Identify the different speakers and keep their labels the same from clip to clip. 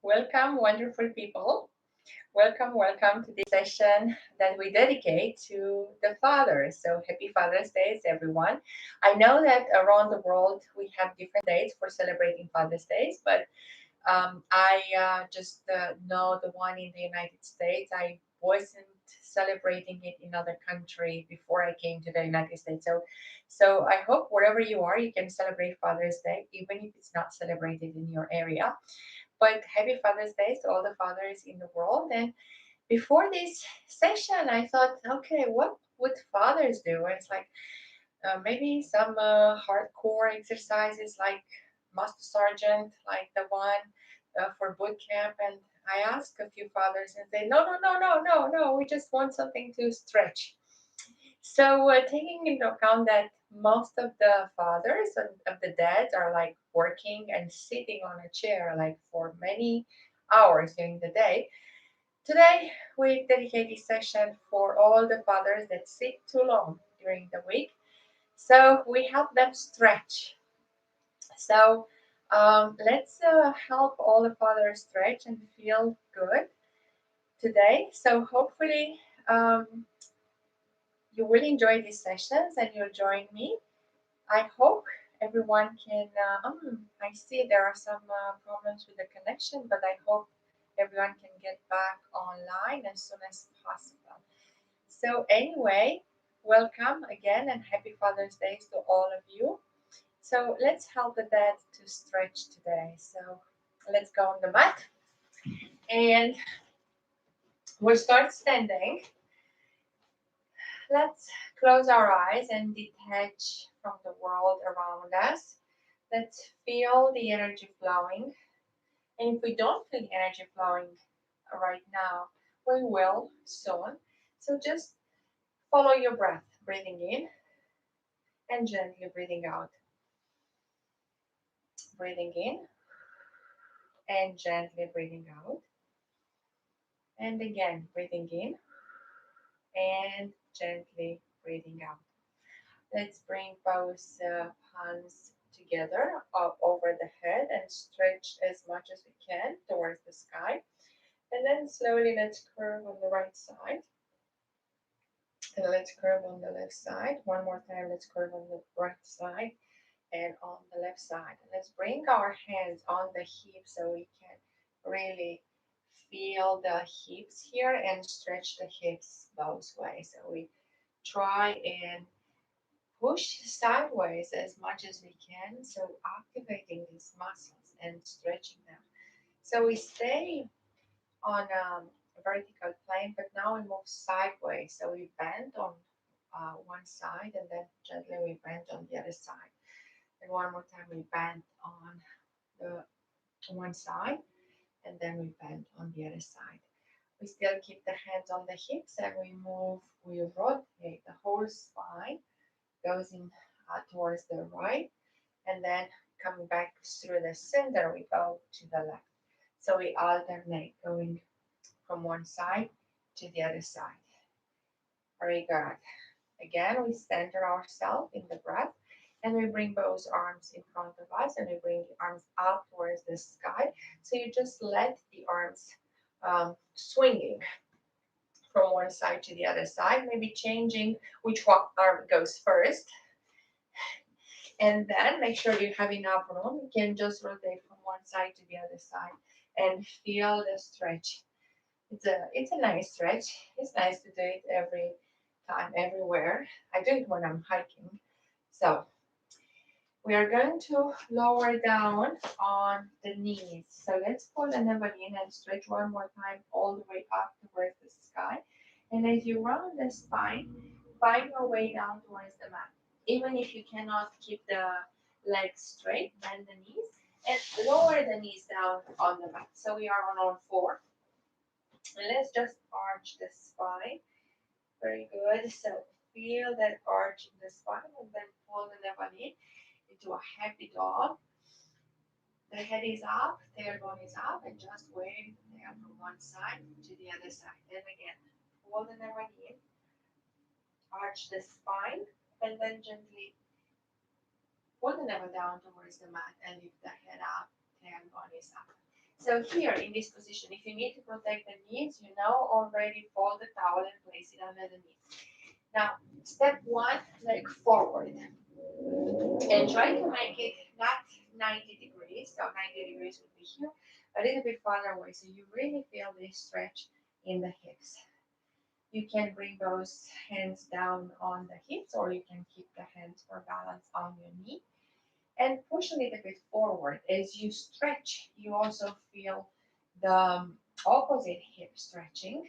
Speaker 1: Welcome, wonderful people. Welcome to this session that we dedicate to the fathers. So happy Father's Day, everyone. I know that around the world we have different dates for celebrating Father's Days, but I just know the one in the United States. I wasn't celebrating it in other country before I came to the United States. So I hope wherever you are, you can celebrate Father's Day, even if it's not celebrated in your area. But happy Father's Day to all the fathers in the world. And before this session, I thought, okay, what would fathers do? And it's like maybe some hardcore exercises like Master Sergeant, like the one for boot camp. And I asked a few fathers and they, no, we just want something to stretch. So, taking into account that most of the fathers and of the dads are like working and sitting on a chair like for many hours during the day, today we dedicate this session for all the fathers that sit too long during the week. So, we help them stretch. So, let's help all the fathers stretch and feel good today. So, hopefully, um, you will enjoy these sessions and you'll join me. I hope everyone can. I see there are some problems with the connection, but I hope everyone can get back online as soon as possible. So, anyway, welcome again and happy Father's Day to all of you. So, let's help the dad to stretch today. So, let's go on the mat and we'll start standing. Let's close our eyes and detach from the world around us. Let's feel the energy flowing. And if we don't feel the energy flowing right now, we will soon. So just follow your breath, breathing in and gently breathing out. Breathing in and gently breathing out. And again, breathing in and gently breathing out. Let's bring both hands together up over the head and stretch as much as we can towards the sky. And then slowly let's curve on the right side. And let's curve on the left side. One more time, let's curve on the right side and on the left side. And let's bring our hands on the hips so we can really feel the hips here and stretch the hips both ways. So we try and push sideways as much as we can. So activating these muscles and stretching them. So we stay on a vertical plane, but now we move sideways. So we bend on one side and then gently we bend on the other side. And one more time we bend on the one side and then we bend on the other side. We still keep the hands on the hips and we rotate the whole spine, goes in towards the right and then coming back through the center, we go to the left. So we alternate going from one side to the other side. Very good. Again, we center ourselves in the breath and we bring both arms in front of us and we bring the arms up towards the sky. So you just let the arms swinging from one side to the other side, maybe changing which arm goes first. And then make sure you have enough room. You can just rotate from one side to the other side and feel the stretch. It's a nice stretch. It's nice to do it every time, everywhere. I do it when I'm hiking. So we are going to lower down on the knees. So let's pull the navel in and stretch one more time all the way up towards the sky. And as you round the spine, find your way down towards the mat. Even if you cannot keep the legs straight, bend the knees and lower the knees down on the mat. So we are on all four. And let's just arch the spine. Very good. So feel that arch in the spine and then pull the navel in into a happy dog. The head is up, tailbone is up, and just wave the tail from one side to the other side. Then again, pull the navel in, arch the spine, and then gently pull the navel down towards the mat and lift the head up, tailbone is up. So here in this position, if you need to protect the knees, you know already fold the towel and place it under the knees. Now, step one, leg forward. And try to make it not 90 degrees, so 90 degrees would be here, a little bit farther away, so you really feel this stretch in the hips. You can bring those hands down on the hips, or you can keep the hands for balance on your knee. And push a little bit forward. As you stretch, you also feel the opposite hip stretching.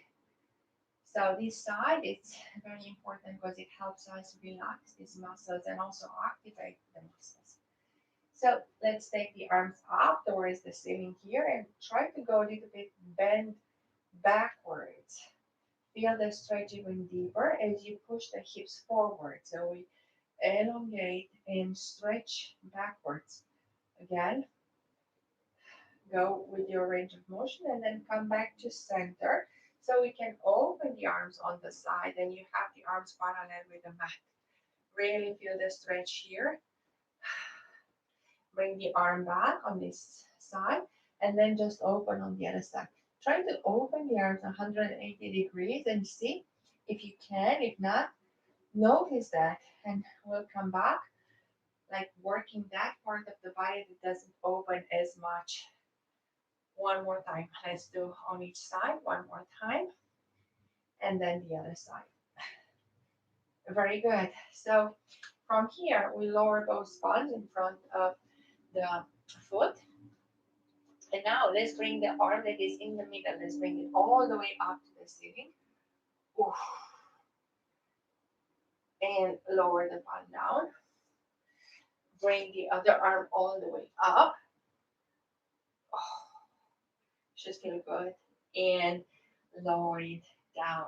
Speaker 1: So this side is very important because it helps us relax these muscles and also activate the muscles. So let's take the arms up towards the ceiling here and try to go a little bit bend backwards. Feel the stretch even deeper as you push the hips forward. So we elongate and stretch backwards. Again, go with your range of motion and then come back to center. So we can open the arms on the side and you have the arms parallel with the mat. Really feel the stretch here. Bring the arm back on this side and then just open on the other side. Try to open the arms 180 degrees and see if you can. If not, notice that and we'll come back like working that part of the body that doesn't open as much. One more time. Let's do on each side. One more time. And then the other side. Very good. So from here, we lower those palms in front of the foot. And now let's bring the arm that is in the middle. Let's bring it all the way up to the ceiling. Oof. And lower the palm down. Bring the other arm all the way up. Oh, should feel good. And lower it down.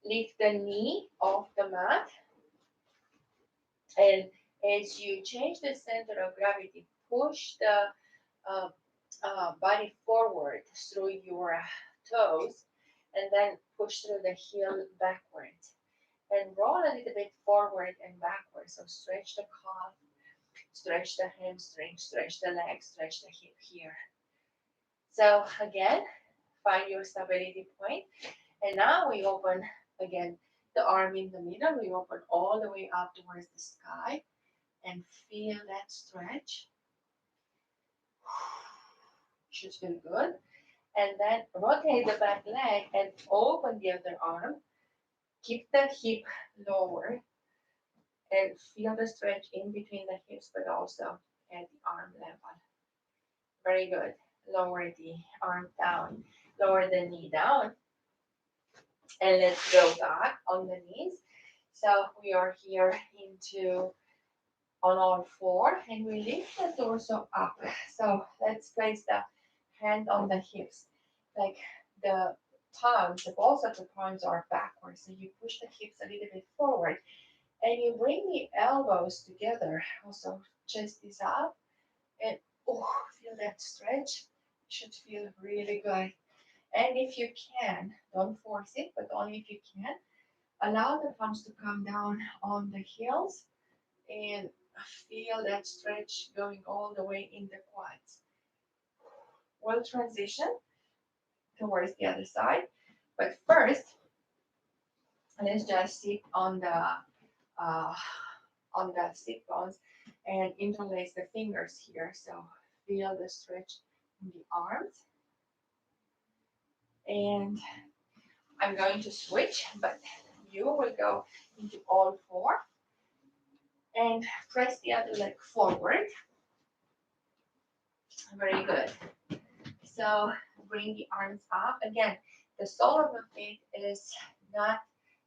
Speaker 1: Lift the knee off the mat. And as you change the center of gravity, push the uh, body forward through your toes and then push through the heel backwards and roll a little bit forward and backwards. So stretch the calf, stretch the hamstring, stretch the leg, stretch the hip here. So again, find your stability point. And now we open again the arm in the middle. We open all the way up towards the sky and feel that stretch. Should feel good. And then rotate the back leg and open the other arm. Keep the hip lower and feel the stretch in between the hips, but also at the arm level. Very good. Lower the arm down, lower the knee down, and let's go back on the knees. So we are here into on all four, and we lift the torso up. So let's place the hand on the hips, like the palms, the balls of the palms are backwards. So you push the hips a little bit forward and you bring the elbows together. Also, chest is up and oh, feel that stretch. You should feel really good. And if you can, don't force it, but only if you can, allow the palms to come down on the heels and feel that stretch going all the way in the quads. We'll transition towards the other side. But first, let's just sit uh, on the sit bones and interlace the fingers here. So feel the stretch in the arms. And I'm going to switch, but you will go into all four and press the other leg forward. Very good. So bring the arms up. Again, the sole of the feet is not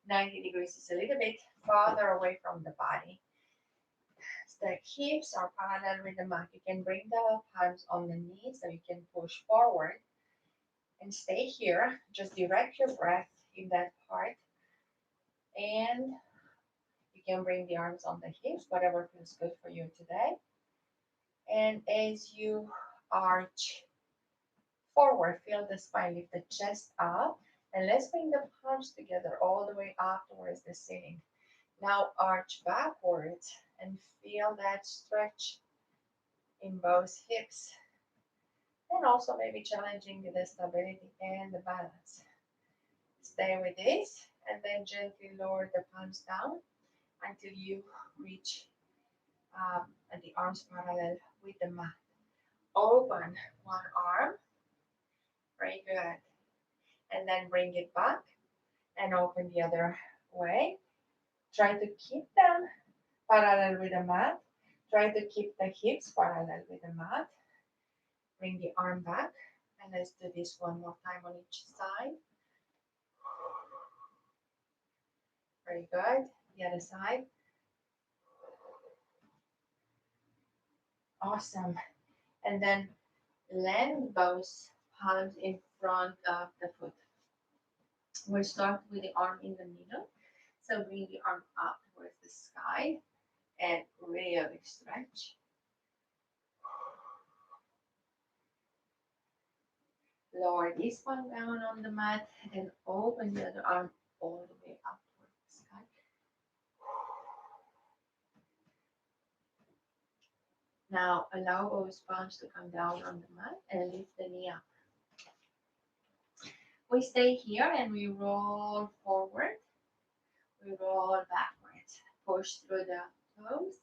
Speaker 1: 90 degrees. It's a little bit farther away from the body. The hips are parallel with the mat. You can bring the palms on the knees so you can push forward and stay here. Just direct your breath in that part. And you can bring the arms on the hips, whatever feels good for you today. And as you arch forward, feel the spine, lift the chest up, and let's bring the palms together all the way up towards the ceiling. Now arch backwards and feel that stretch in both hips. And also maybe challenging the stability and the balance. Stay with this and then gently lower the palms down until you reach the arms parallel with the mat. Open one arm, very good. And then bring it back and open the other way. Try to keep them parallel with the mat. Try to keep the hips parallel with the mat. Bring the arm back. And let's do this one more time on each side. Very good. The other side. Awesome. And then land both palms in front of the foot. We'll start with the arm in the middle. So bring the arm up towards the sky and really stretch. Lower this one down on the mat and open the other arm all the way up towards the sky. Now allow both palms to come down on the mat and lift the knee up. We stay here and we roll forward. We roll backwards. Push through the toes.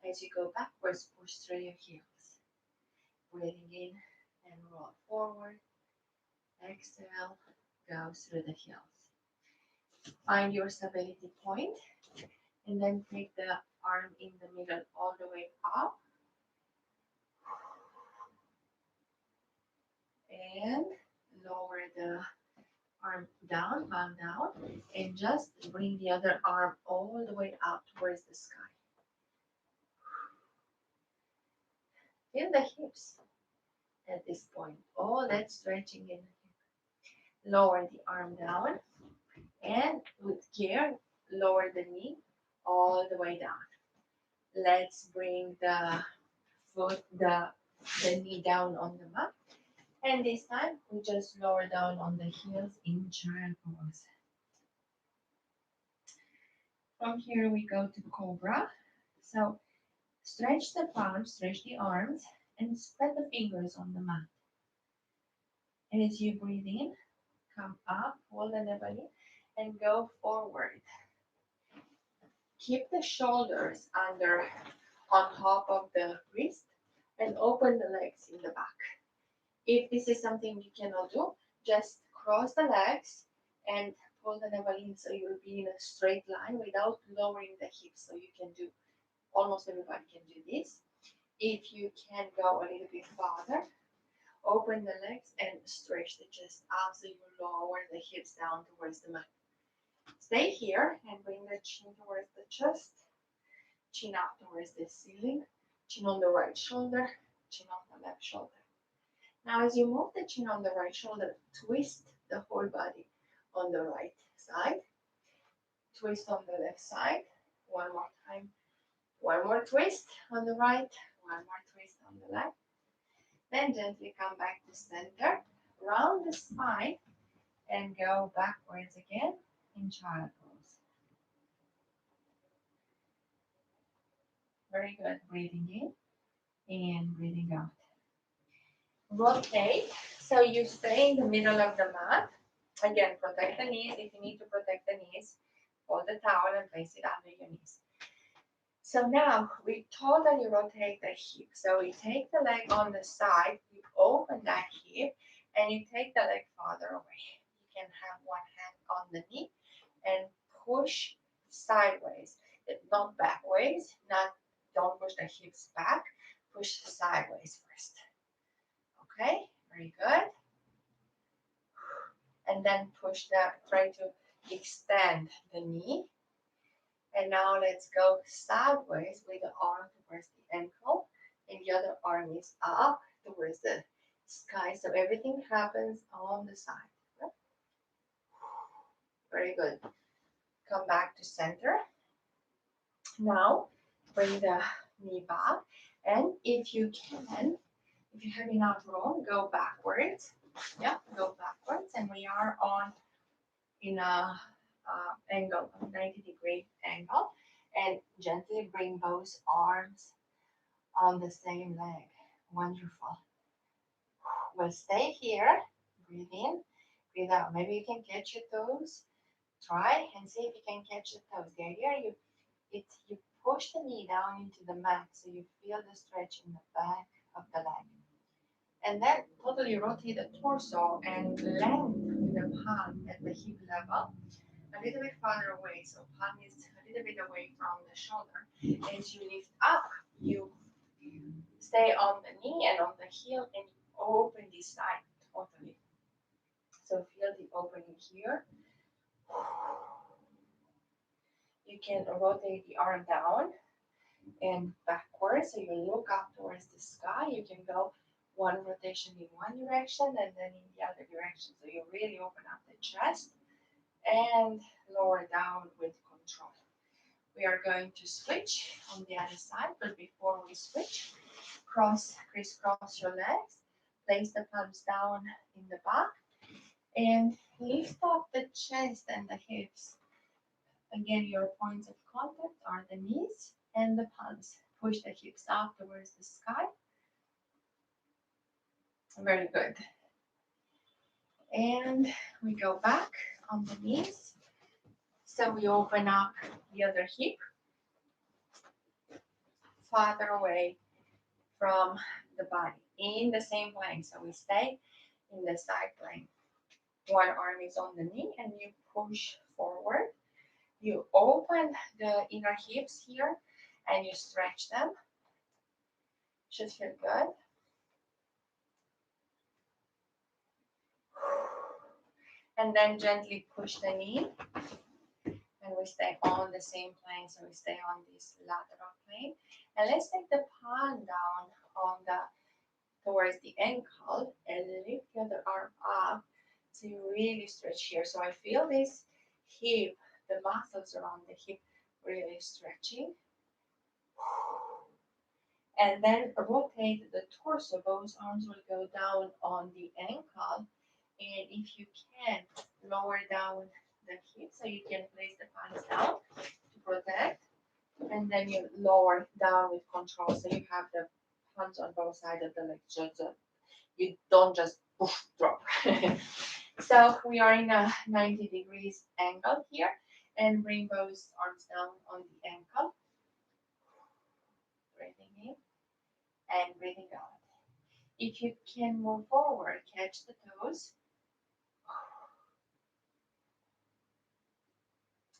Speaker 1: As you go backwards, push through your heels. Breathing in and roll forward. Exhale, go through the heels. Find your stability point and then take the arm in the middle all the way up. And lower the arm down, palm down, and just bring the other arm all the way up towards the sky. Feel the hips at this point. All that stretching in the hip. Lower the arm down and with care, lower the knee all the way down. Let's bring the foot, the knee down on the mat. And this time, we just lower down on the heels in child pose. From here, we go to cobra. So stretch the palms, stretch the arms, and spread the fingers on the mat. And as you breathe in, come up, hold the belly, and go forward. Keep the shoulders under on top of the wrist and open the legs in the back. If this is something you cannot do, just cross the legs and pull the navel in so you'll be in a straight line without lowering the hips. So you can do, almost everybody can do this. If you can go a little bit farther, open the legs and stretch the chest up so you lower the hips down towards the mat. Stay here and bring the chin towards the chest, chin up towards the ceiling, chin on the right shoulder, chin on the left shoulder. Now, as you move the chin on the right shoulder, twist the whole body on the right side. Twist on the left side. One more time. One more twist on the right. One more twist on the left. Then gently come back to center. Round the spine and go backwards again in child pose. Very good. Breathing in and breathing out. Rotate. So you stay in the middle of the mat. Again, protect the knees. If you need to protect the knees, hold the towel and place it under your knees. So now we totally rotate the hip. So we take the leg on the side, you open that hip, and you take the leg farther away. You can have one hand on the knee and push sideways, not backwards. Don't push the hips back. Push sideways first. Okay, very good. And then try to extend the knee. And now let's go sideways with the arm towards the ankle. And the other arm is up towards the sky. So everything happens on the side. Very good. Come back to center. Now bring the knee back. And if you have enough room, go backwards. Yeah, go backwards. And we are in a angle, a 90-degree angle, and gently bring both arms on the same leg. Wonderful. We'll stay here. Breathe in, breathe out. Maybe you can catch your toes. Try and see if you can catch the toes. The idea you push the knee down into the mat so you feel the stretch in the back of the leg. And then totally rotate the torso and lengthen the palm at the hip level a little bit farther away. So palm is a little bit away from the shoulder. As you lift up, you stay on the knee and on the heel and open this side totally. So feel the opening here. You can rotate the arm down and backwards. So you look up towards the sky. You can go one rotation in one direction and then in the other direction. So you really open up the chest and lower down with control. We are going to switch on the other side, but before we switch, crisscross your legs, place the palms down in the back, and lift up the chest and the hips. Again, your points of contact are the knees and the palms. Push the hips up towards the sky. Very good. And we go back on the knees. So we open up the other hip farther away from the body in the same plane. So we stay in the side plane. One arm is on the knee and you push forward. You open the inner hips here and you stretch them. Should feel good. And then gently push the knee. And we stay on the same plane. So we stay on this lateral plane. And let's take the palm down on the towards the ankle and lift the other arm up. So you really stretch here. So I feel this hip, the muscles around the hip really stretching. And then rotate the torso. Both arms will go down on the ankle. And if you can, lower down the hip so you can place the palms down to protect. And then you lower down with control. So you have the palms on both sides of the leg. So you don't just poof, drop. So we are in a 90 degrees angle here. And bring both arms down on the ankle. Breathing in and breathing out. If you can move forward, catch the toes.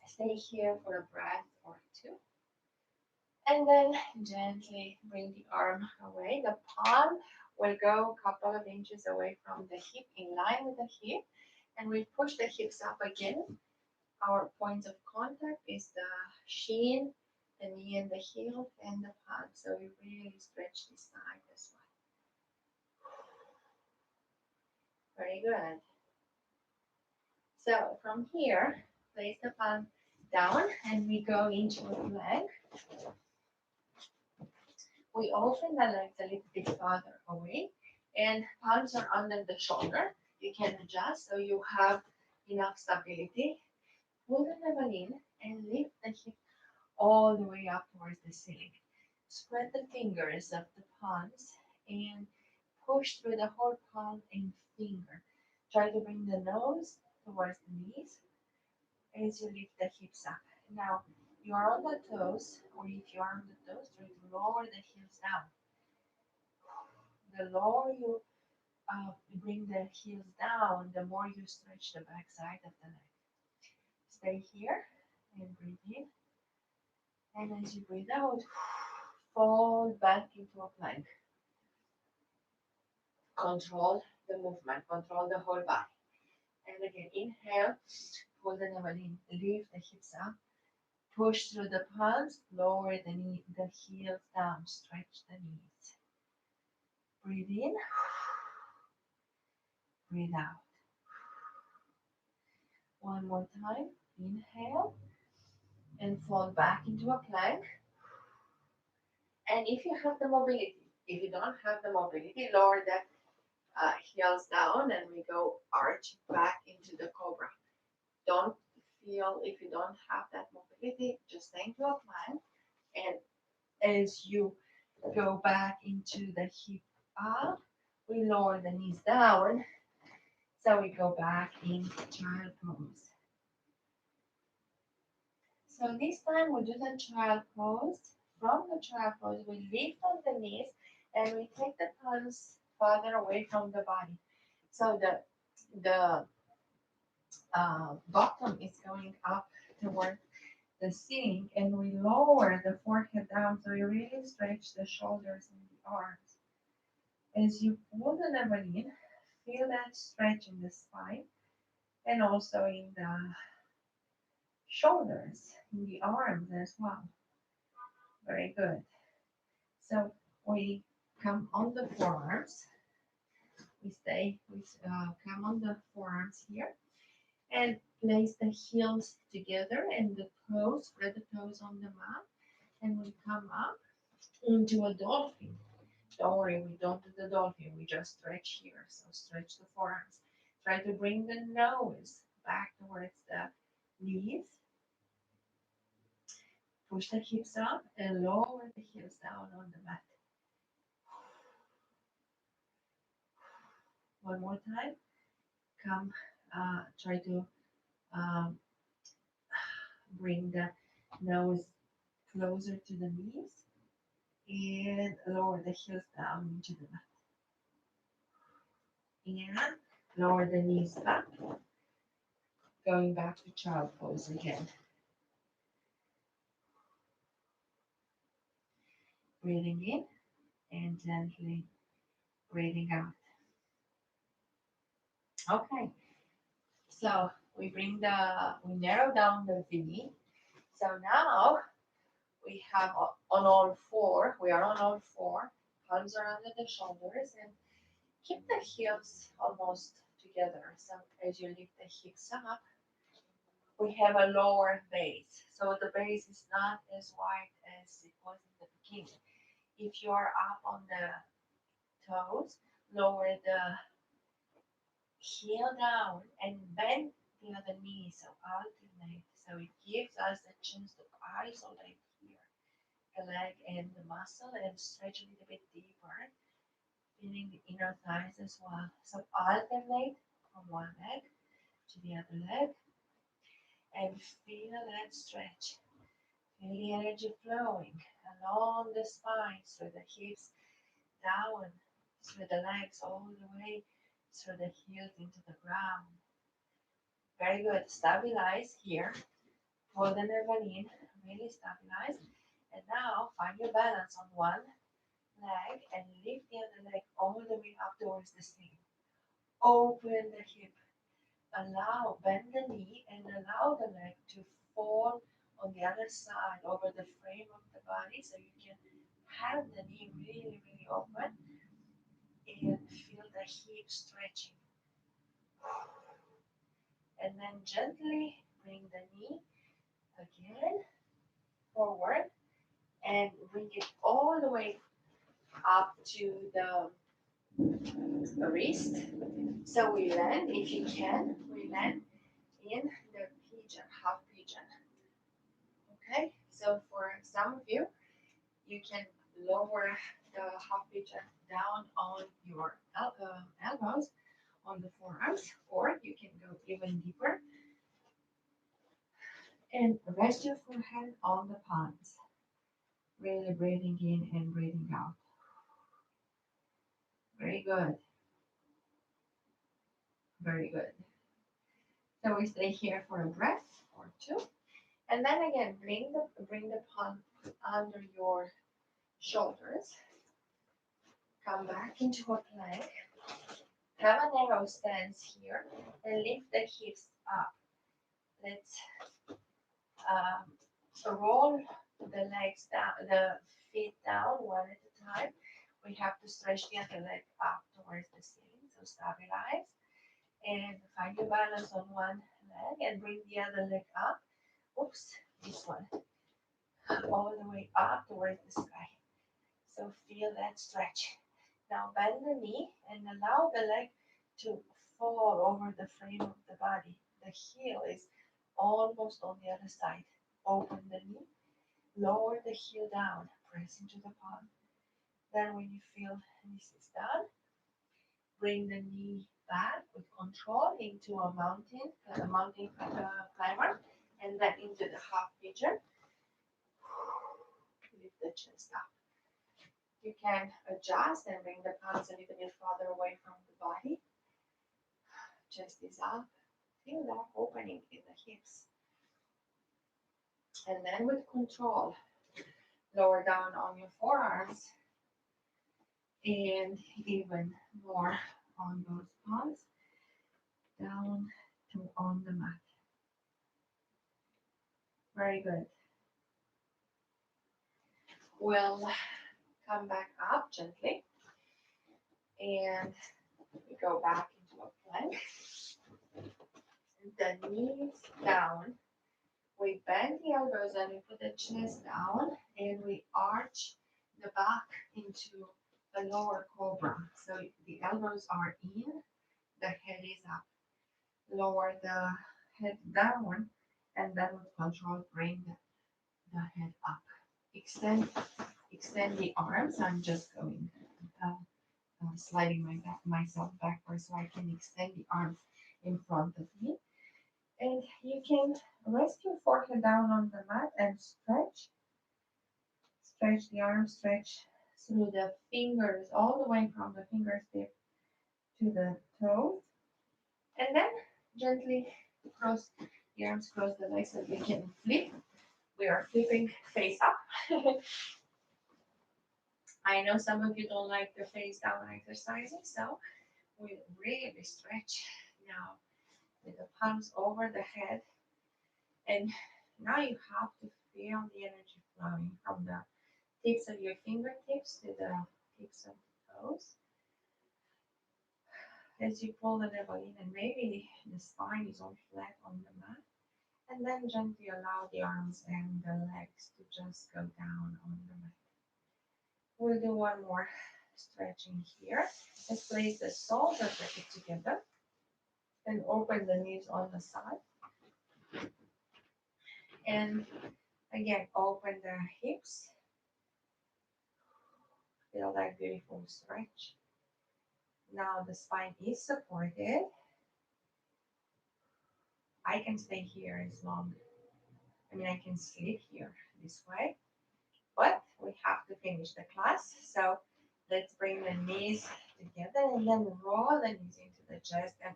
Speaker 1: Stay here for a breath or two. And then gently bring the arm away. The palm will go a couple of inches away from the hip, in line with the hip. And we push the hips up again. Our points of contact is the shin, the knee and the heel, and the palm. So we really stretch this side as well. Very good. So from here, place the palm down and we go into a plank. We open the legs a little bit farther away and palms are under the shoulder. You can adjust so you have enough stability. Pull the navel in and lift the hip all the way up towards the ceiling. Spread the fingers of the palms and push through the whole palm and finger. Try to bring the nose towards the knees as you lift the hips up. Now, you are on the toes, or if you are on the toes, try to lower the heels down. The lower you bring the heels down, the more you stretch the back side of the leg. Stay here and breathe in. And as you breathe out, fall back into a plank. Control the movement, control the whole body. And again, inhale, pull the navel in, lift the hips up, push through the palms, lower the heels down, stretch the knees. Breathe in, breathe out. One more time, inhale, and fall back into a plank. And if you have the mobility, if you don't have the mobility, lower the heels down and we go arch back into the cobra. Don't feel if you don't have that mobility, just stay into a plank. And as you go back into the hip up, We lower the knees down. So we go back into child pose. So this time we do the child pose. From the child pose, we lift on the knees and we take the palms farther away from the body. So the bottom is going up toward the ceiling, and we lower the forehead down so you really stretch the shoulders and the arms. As you pull the navel in, feel that stretch in the spine and also in the shoulders, in the arms as well. Very good. So we come on the forearms. We come on the forearms here and place the heels together and the toes, spread the toes on the mat, and we come up into a dolphin. Don't worry, we don't do the dolphin, we just stretch here. So stretch the forearms. Try to bring the nose back towards the knees. Push the hips up and lower the heels down on the mat. One more time. Come, try to um, bring the nose closer to the knees and lower the heels down into the mat. And lower the knees back, going back to child pose again. Breathing in and gently breathing out. Okay, so we narrow down the V. So now we have on all four, we are on all four, palms are under the shoulders and keep the hips almost together. So as you lift the hips up, we have a lower base. So the base is not as wide as it was in the beginning. If you are up on the toes, lower the heel down and bend the other knee. So alternate. So it gives us a chance to isolate here the leg and the muscle and stretch a little bit deeper, feeling the inner thighs as well. So alternate from one leg to the other leg and feel that stretch. Feel the energy flowing along the spine through the hips, down through the legs, all the way through the heels into the ground. Very good. Stabilize here. Pull the navel in, really stabilize. And now find your balance on one leg and lift the other leg all the way up towards the ceiling. Open the hip. Bend the knee and allow the leg to fall on the other side over the frame of the body so you can have the knee really, really open and feel the hip stretching. And then gently bring the knee again forward and bring it all the way up to the wrist. So we land, if you can, we land in the pigeon, half pigeon. Okay, so for some of you, you can lower the half pigeon down on your elbows, on the forearms, or you can go even deeper and rest your forehead on the palms. Really breathing in and breathing out. Very good. Very good. So we stay here for a breath or two. And then again, bring the palm under your shoulders. Come back into a plank. Have a narrow stance here and lift the hips up. Let's roll the legs down, the feet down one at a time. We have to stretch the other leg up towards the ceiling. So stabilize and find your balance on one leg and bring the other leg up. Oops, this one. All the way up towards the sky. So feel that stretch. Now bend the knee and allow the leg to fall over the frame of the body. The heel is almost on the other side. Open the knee, lower the heel down, press into the palm. Then when you feel this is done, Bring the knee back with control into a mountain climber, and then into the half pigeon. Lift the chest up. You can adjust and bring the palms a little bit farther away from the body. Chest is up. Feel that opening in the hips. And then with control, lower down on your forearms and even more on those palms down to on the mat. Very good. We'll come back up gently and we go back into a plank. The knees down. We bend the elbows and we put the chest down and we arch the back into a lower cobra. So the elbows are in, the head is up. Lower the head down and then with control bring the head up. Extend the arms. I'm just going sliding myself backwards so I can extend the arms in front of me. And you can rest your forehead down on the mat and stretch. Stretch the arms, stretch through the fingers, all the way from the fingertip to the toes. And then gently cross the arms, cross the legs so we can flip. We are flipping face up. I know some of you don't like the face down exercising, so we really stretch now with the palms over the head. And now you have to feel the energy flowing from the tips of your fingertips to the tips of the toes. As you pull the navel in, and maybe the spine is all flat on the mat. And then gently allow the arms and the legs to just go down on the mat. We'll do one more stretching here. Let's place the soles of the feet together and open the knees on the side. And again, open the hips. Feel that beautiful stretch. Now the spine is supported. I can stay here as long. I can sleep here this way. But we have to finish the class. So let's bring the knees together and then roll the knees into the chest and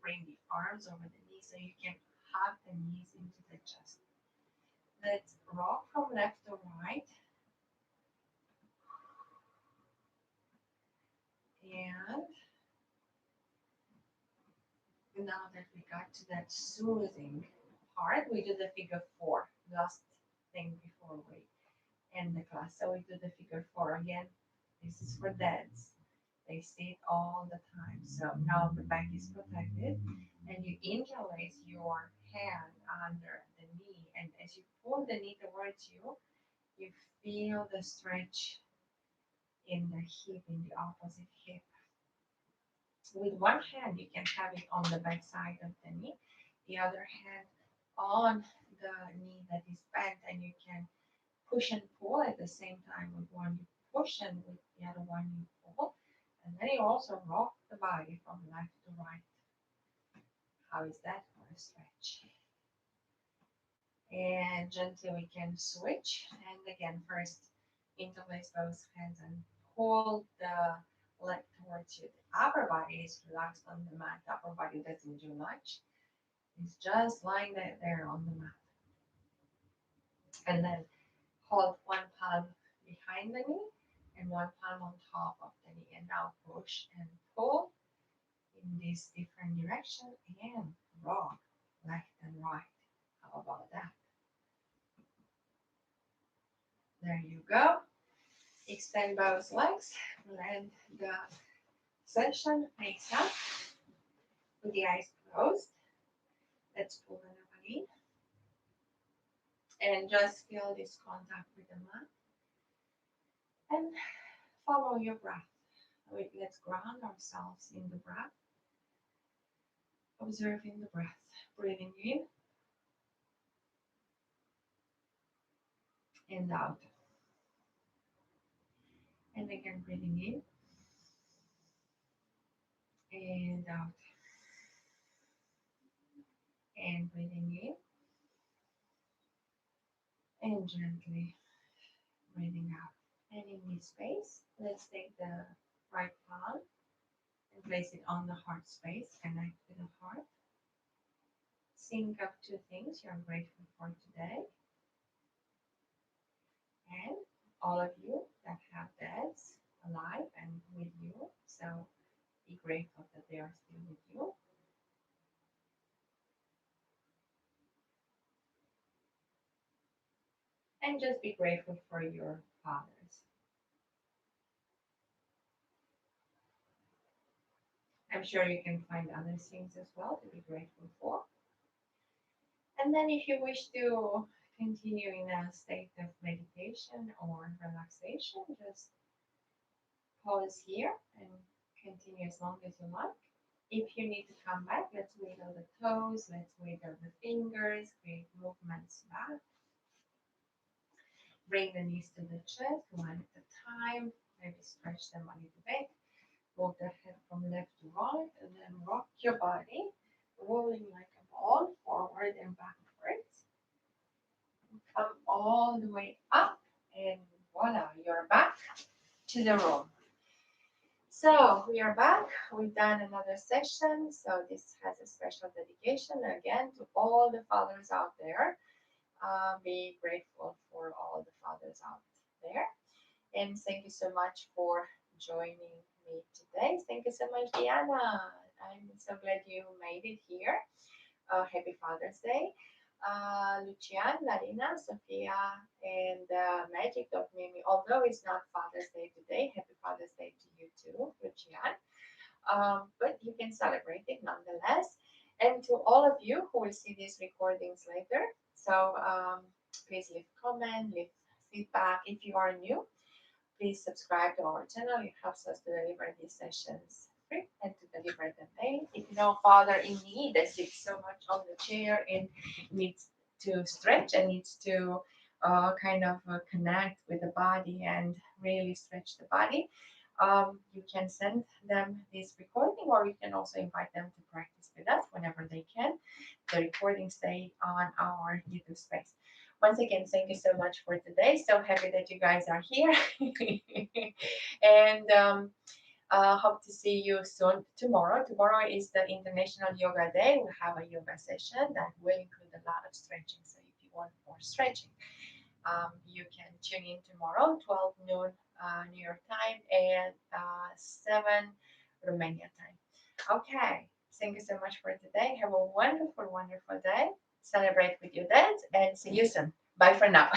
Speaker 1: bring the arms over the knees so you can hug the knees into the chest. Let's rock from left to right. And now that we got to that soothing part, we do the figure four, last thing before we end the class. So we do the figure four again. This is for dads. They sit all the time. So now the back is protected and you interlace your hand under the knee. And as you pull the knee towards you, you feel the stretch in the hip, in the opposite hip. With one hand, you can have it on the back side of the knee, the other hand on the knee that is bent, and you can push and pull at the same time. With one, you push, and with the other one, you pull. And then you also rock the body from left to right. How is that for a stretch? And gently we can switch. And again, first interlace both hands and pull the leg towards you. The upper body is relaxed on the mat. The upper body doesn't do much. It's just lying there on the mat. And then hold one palm behind the knee and one palm on top of the knee. And now push and pull in this different direction and rock left and right. How about that? There you go. Extend both legs. Let the session makes up with the eyes closed. Let's pull the navel in and just feel this contact with the mat and follow your breath. Let's ground ourselves in the breath, observing the breath, breathing in and out. And again, breathing in and out, and breathing in and gently breathing out. And in this space, let's take the right palm and place it on the heart space. Connect with the heart. Think of two things you're grateful for today, and all of you that have dads alive and with you. So be grateful that they are still with you. And just be grateful for your fathers. I'm sure you can find other things as well to be grateful for. And then, if you wish to continue in a state of meditation or relaxation, just pause here and continue as long as you like. If you need to come back, let's wiggle the toes, let's wiggle the fingers, create movements back. Bring the knees to the chest, one at a time. Maybe stretch them a little bit. Move the head from left to right, and then rock your body, rolling like a ball, forward and backwards. Come all the way up, and voila, you're back to the room. So we are back. We've done another session. So this has a special dedication again to all the fathers out there. Be grateful for all the fathers out there. And thank you so much for joining me today. Thank you so much, Diana. I'm so glad you made it here. Happy Father's Day. Lucian, Larina, Sophia, and Magic of Mimi. Although it's not Father's Day today, happy Father's Day to you too, Lucian. But you can celebrate it nonetheless. And to all of you who will see these recordings later, so please leave a comment, leave feedback. If you are new, please subscribe to our channel. It helps us to deliver these sessions free and to deliver them daily. If you know father in need that sits so much on the chair and needs to stretch and needs to connect with the body and really stretch the body, you can send them this recording, or you can also invite them to practice with us whenever they can. The recordings stay on our YouTube space. Once again, thank you so much for today. So happy that you guys are here. And hope to see you soon tomorrow. Tomorrow is the International Yoga Day. We have a yoga session that will include a lot of stretching. So if you want more stretching, you can tune in tomorrow, 12 noon New York time and 7 Romania time. Okay, thank you so much for today. Have a wonderful, wonderful day. Celebrate with your dads and see you soon. Bye for now.